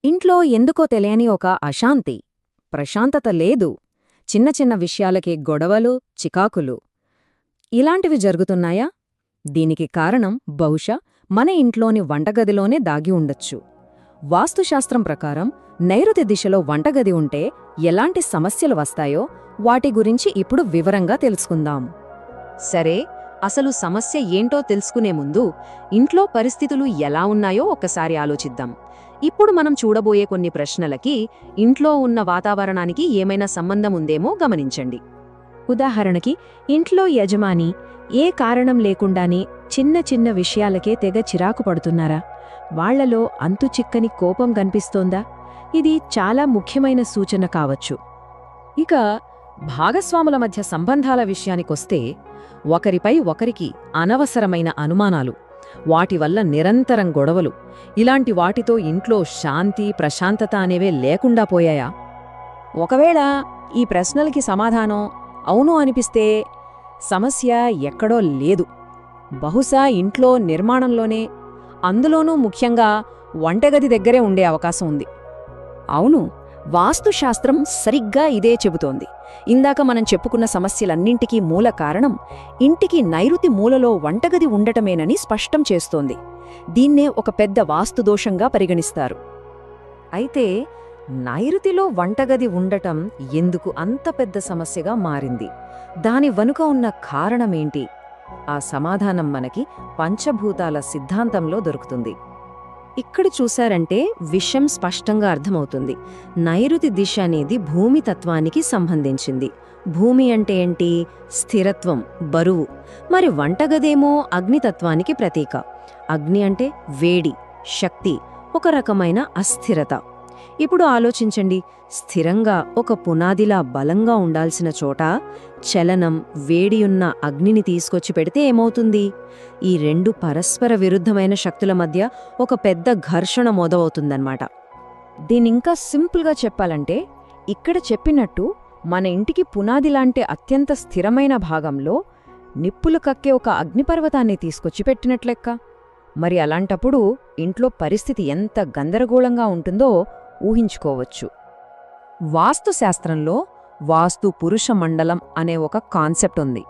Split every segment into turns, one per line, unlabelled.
ఇంట్లో ఎందుకో తెలియని ఒక అశాంతి, ప్రశాంతత లేదు. చిన్న చిన్న విషయాలకే గొడవలు, చికాకులు. ఇలాంటివి జరుగుతున్నాయా? దీనికి కారణం బహుశా మన ఇంట్లోని వంటగదిలోనే దాగి ఉండొచ్చు. వాస్తుశాస్త్రం ప్రకారం నైరుతి దిశలో వంటగది ఉంటే ఎలాంటి సమస్యలు వస్తాయో వాటి గురించి ఇప్పుడు వివరంగా తెలుసుకుందాం.
సరే, అసలు సమస్య ఏంటో తెలుసుకునే ముందు ఇంట్లో పరిస్థితులు ఎలా ఉన్నాయో ఒక్కసారి ఆలోచిద్దాం. ఇప్పుడు మనం చూడబోయే కొన్ని ప్రశ్నలకి ఇంట్లో ఉన్న వాతావరణానికి ఏమైనా సంబంధం ఉందేమో గమనించండి.
ఉదాహరణకి, ఇంట్లో యజమాని ఏ కారణం లేకుండానే చిన్న చిన్న విషయాలకే తెగ చిరాకు పడుతున్నారా? వాళ్లలో అంతుచిక్కని కోపం కనిపిస్తోందా? ఇది చాలా ముఖ్యమైన సూచన కావచ్చు.
ఇక భాగస్వాముల మధ్య సంబంధాల విషయానికొస్తే ఒకరిపై ఒకరికి అనవసరమైన అనుమానాలు, వాటి వల్ల నిరంతరం గొడవలు, ఇలాంటి వాటితో ఇంట్లో శాంతి, ప్రశాంతత అనేవే లేకుండా పోయాయా?
ఒకవేళ ఈ ప్రశ్నలకి సమాధానం అవును అనిపిస్తే సమస్య ఎక్కడో లేదు. బహుశా ఇంట్లో నిర్మాణంలోనే, అందులోనూ ముఖ్యంగా వంటగది దగ్గరే ఉండే అవకాశం ఉంది.
అవును, వాస్తుశాస్త్రం సరిగ్గా ఇదే చెబుతోంది. ఇందాక మనం చెప్పుకున్న సమస్యలన్నింటికీ మూల కారణం ఇంటికి నైరుతి మూలలో వంటగది ఉండటమేనని స్పష్టం చేస్తోంది. దీన్నే ఒక పెద్ద వాస్తుదోషంగా పరిగణిస్తారు. అయితే నైరుతిలో వంటగది ఉండటం ఎందుకు అంత పెద్ద సమస్యగా మారింది? దాని వెనుక ఉన్న కారణమేంటి? ఆ సమాధానం మనకి పంచభూతాల సిద్ధాంతంలో దొరుకుతుంది. ఇక్కడ చూశారంటే విషయం స్పష్టంగా అర్థమవుతుంది. నైరుతి దిశ అనేది భూమి తత్వానికి సంబంధించింది. భూమి అంటే ఏంటి? స్థిరత్వం, బరువు. మరి వంటగదేమో అగ్నితత్వానికి ప్రతీక. అగ్ని అంటే వేడి, శక్తి, ఒక రకమైన అస్థిరత. ఇప్పుడు ఆలోచించండి, స్థిరంగా ఒక పునాదిలా బలంగా ఉండాల్సిన చోట చలనం, వేడియున్న అగ్నిని తీసుకొచ్చి పెడితే ఏమవుతుంది? ఈ రెండు పరస్పర విరుద్ధమైన శక్తుల మధ్య ఒక పెద్ద ఘర్షణ మొదలవుతుందన్నమాట. దీనింకా సింపుల్గా చెప్పాలంటే, ఇక్కడ చెప్పినట్టు మన ఇంటికి పునాదిలాంటి అత్యంత స్థిరమైన భాగంలో నిప్పులు కక్కే ఒక అగ్నిపర్వతాన్ని తీసుకొచ్చి పెట్టినట్లెక్క. మరి అలాంటప్పుడు ఇంట్లో పరిస్థితి ఎంత గందరగోళంగా ఉంటుందో ఊహించుకోవచ్చు. వాస్తుశాస్త్రంలో వాస్తు పురుష మండలం అనే ఒక కాన్సెప్ట్ ఉంది.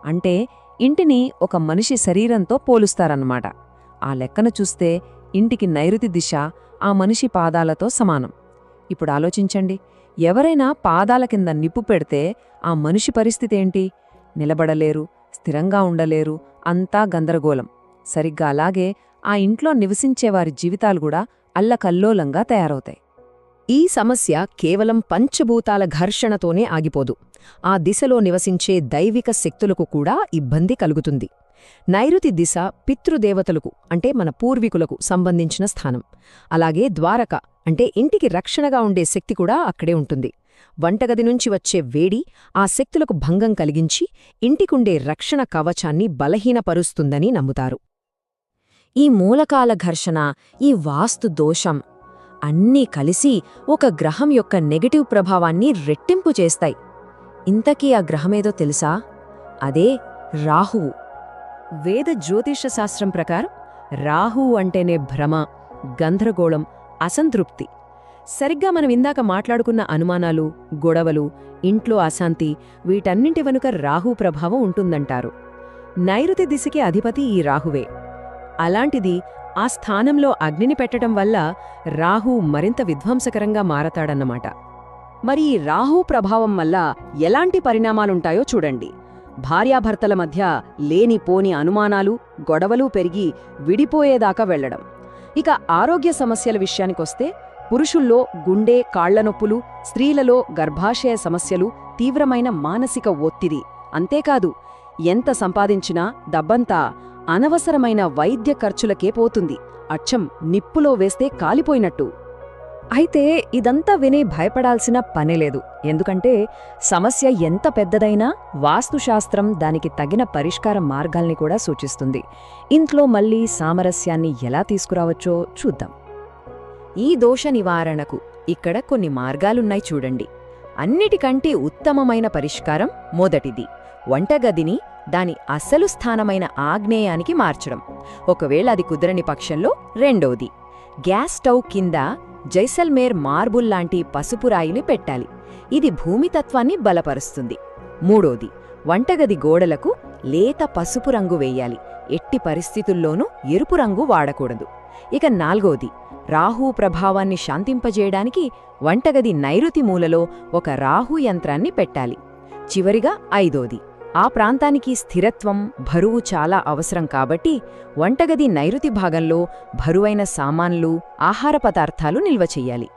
అంటే ఇంటిని ఒక మనిషి శరీరంతో పోలుస్తారన్నమాట. ఆ లెక్కను చూస్తే ఇంటికి నైరుతి దిశ ఆ మనిషి పాదాలతో సమానం. ఇప్పుడు ఆలోచించండి, ఎవరైనా పాదాల కింద నిప్పు పెడితే ఆ మనిషి పరిస్థితేంటి? నిలబడలేరు, స్థిరంగా ఉండలేరు, అంతా గందరగోళం. సరిగ్గా అలాగే ఆ ఇంట్లో నివసించేవారి జీవితాలు కూడా అల్లకల్లోలంగా తయారవుతాయి. ఈ సమస్య కేవలం పంచభూతాల ఘర్షణతోనే ఆగిపోదు. ఆ దిశలో నివసించే దైవిక శక్తులకు కూడా ఇబ్బంది కలుగుతుంది. నైరుతి దిశ పితృదేవతలకు, అంటే మన పూర్వీకులకు సంబంధించిన స్థానం. అలాగే ద్వారక, అంటే ఇంటికి రక్షణగా ఉండే శక్తి కూడా అక్కడే ఉంటుంది. వంటగది నుంచి వచ్చే వేడి ఆ శక్తులకు భంగం కలిగించి ఇంటికుండే రక్షణ కవచాన్ని బలహీనపరుస్తుందని నమ్ముతారు. ఈ మూలకాల ఘర్షణ, ఈ వాస్తు దోషం అన్నీ కలిసి ఒక గ్రహం యొక్క నెగటివ్ ప్రభావాన్ని రెట్టింపు చేస్తాయి. ఇంతకీ ఆ గ్రహమేదో తెలుసా? అదే రాహువు. వేద జ్యోతిష శాస్త్రం ప్రకారం రాహువు అంటేనే భ్రమ, గందరగోళం, అసంతృప్తి. సరిగ్గా మనం ఇందాక మాట్లాడుకున్న అనుమానాలు, గొడవలు, ఇంట్లో అశాంతి, వీటన్నింటి వెనుక రాహు ప్రభావం ఉంటుందంటారు. నైరుతి దిశకి అధిపతి ఈ రాహువే. అలాంటిది ఆ స్థానంలో అగ్నిని పెట్టడం వల్ల రాహు మరింత విధ్వంసకరంగా మారతాడన్నమాట. మరి ఈ రాహు ప్రభావం వల్ల ఎలాంటి పరిణామాలుంటాయో చూడండి. భార్యాభర్తల మధ్య లేనిపోని అనుమానాలు, గొడవలు పెరిగి విడిపోయేదాకా వెళ్లడం. ఇక ఆరోగ్య సమస్యల విషయానికొస్తే పురుషుల్లో గుండె, కాళ్లనొప్పులు, స్త్రీలలో గర్భాశయ సమస్యలు, తీవ్రమైన మానసిక ఒత్తిడి. అంతేకాదు, ఎంత సంపాదించినా డబ్బంతా అనవసరమైన వైద్య ఖర్చులకే పోతుంది. అచ్చం నిప్పులో వేస్తే కాలిపోయినట్టు. అయితే ఇదంతా విని భయపడాల్సిన పనేలేదు. ఎందుకంటే సమస్య ఎంత పెద్దదైనా వాస్తుశాస్త్రం దానికి తగిన పరిష్కార మార్గాల్ని కూడా సూచిస్తుంది. ఇంట్లో మళ్లీ సామరస్యాన్ని ఎలా తీసుకురావచ్చో చూద్దాం. ఈ దోష నివారణకు ఇక్కడ కొన్ని మార్గాలున్నాయి చూడండి. అన్నిటికంటే ఉత్తమమైన పరిష్కారం మొదటిది, వంటగదిని దాని అసలు స్థానమైన ఆగ్నేయానికి మార్చడం. ఒకవేళ అది కుదరని పక్షంలో రెండోది, గ్యాస్ స్టవ్ కింద
జైసల్మేర్ మార్బుల్ లాంటి పసుపు రాయిని పెట్టాలి. ఇది భూమితత్వాన్ని బలపరుస్తుంది. మూడోది, వంటగది గోడలకు లేత పసుపు రంగు వేయాలి. ఎట్టి పరిస్థితుల్లోనూ ఎరుపు రంగు వాడకూడదు. ఇక నాల్గోది, రాహు ప్రభావాన్ని శాంతింపజేయడానికి వంటగది నైరుతి మూలలో ఒక రాహు యంత్రాన్ని పెట్టాలి. చివరిగా ఐదోది, ఆ ప్రాంతానికి స్థిరత్వం, బరువు చాలా అవసరం కాబట్టి వంటగది నైరుతి భాగంలో బరువైన సామాన్లు, ఆహార పదార్థాలు నిల్వ చెయ్యాలి.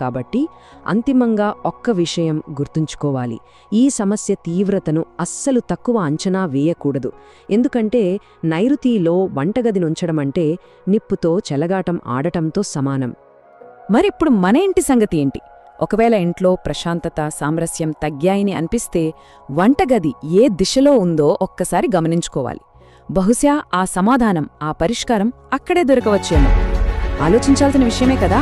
కాబట్టి అంతిమంగా ఒక్క విషయం గుర్తుంచుకోవాలి. ఈ సమస్య తీవ్రతను అస్సలు తక్కువ అంచనా వేయకూడదు. ఎందుకంటే నైరుతిలో వంటగదినుంచడమంటే నిప్పుతో చెలగాటం ఆడటంతో సమానం.
మరిప్పుడు మన ఇంటి సంగతి ఏంటి? ఒకవేళ ఇంట్లో ప్రశాంతత, సామరస్యం తగ్గాయని అనిపిస్తే వంటగది ఏ దిశలో ఉందో ఒక్కసారి గమనించుకోవాలి. బహుశా ఆ సమాధానం, ఆ పరిష్కారం అక్కడే దొరకవచ్చేమో. ఆలోచించాల్సిన విషయమే కదా.